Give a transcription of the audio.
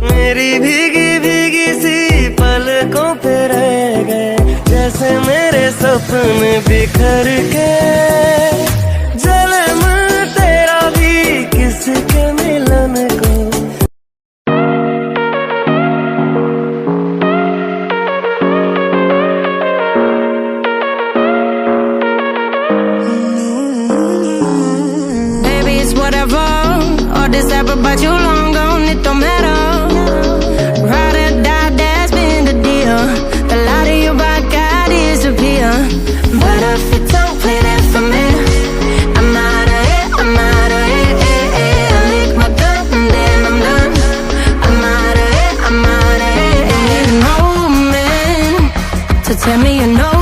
मेरी भीगी भीगी सी पलकों पे रह गए, जैसे मेरे सपने बिखर के। जले मन तेरा भी किसके मिलन को। Baby, it's whatever. All this ever about you long gone, it don't matter. Ride or die, that's been the deal. The light of your body got disappear. But if you don't play that for me, I'm out of here, I'm out of here. I lick my gun and then I'm done. I'm out of here, I'm out of here. You need a man to tell me you know